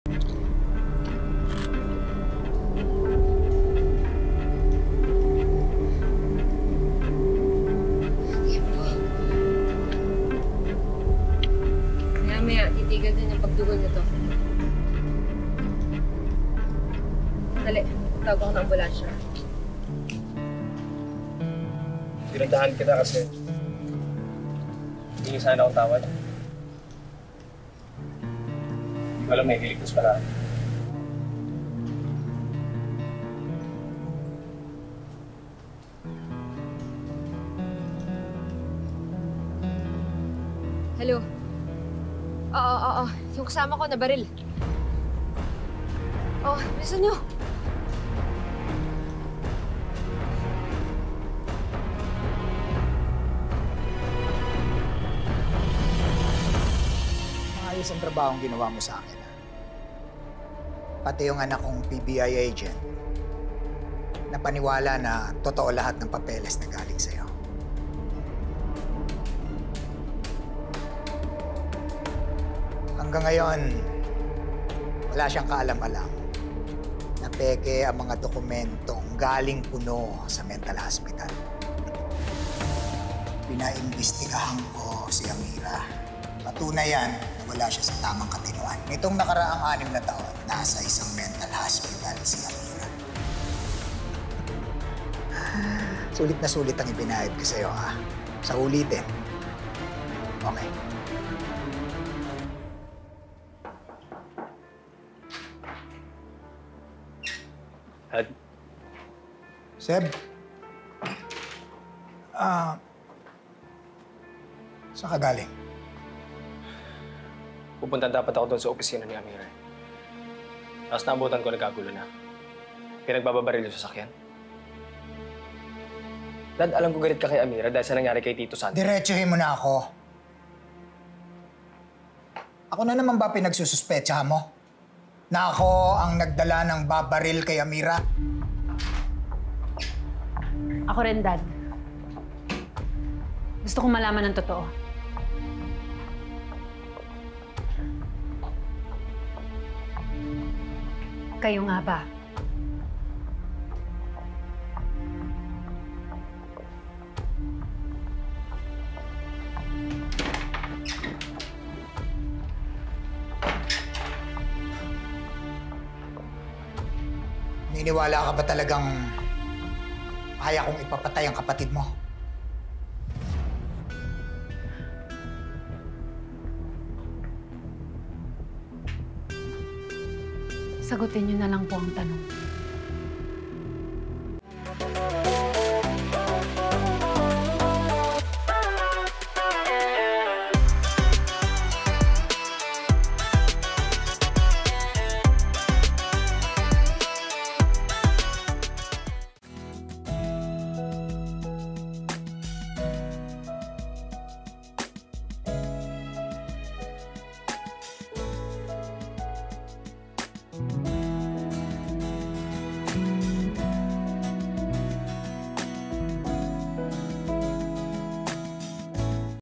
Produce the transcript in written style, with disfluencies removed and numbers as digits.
Maya, titigil din yung pagdugal nito. Dali, tawag ako ng ambulansya. Pinuntahan kita kasi hindi sana akong tawad. Hindi ko alam may hiligtas pala. Hello? Oo. Yung kasama ko na baril. Oh, bisa nyo. Maayos ang trabahong ginawa mo sa akin. Pati yung anak kong PBI agent, napaniwala na totoo lahat ng papeles na galing sa'yo. Hanggang ngayon, wala siyang kaalam-alam na peke ang mga dokumentong galing puno sa mental hospital. Pinaimbestigahan ko si Amira. Patunay yan na wala siya sa tamang katinuan. Nitong nakaraang 6 na taon, nasa isang mental hospital si Amira. Sulit na sulit ang ibinayad ko sa'yo, ha? Sa ulitin. Okay. Had, Seb? Saan ka galing? pupunta dapat ako doon sa opisina ni Amira. Tapos naabutan ko nagkagulo na. Pinagbababaril yung sasakyan. Dad, alam ko galit ka kay Amira dahil sa nangyari kay Tito Santi. Diretsuhin mo na ako. Ako na naman ba pinagsususpetsahan mo? Na ako ang nagdala ng babaril kay Amira? Ako rin, Dad. Gusto kong malaman ng totoo. Kayo nga ba? Niniwala ka ba talagang kaya kong ipapatay ang kapatid mo? Sagutin niyo na lang po ang tanong.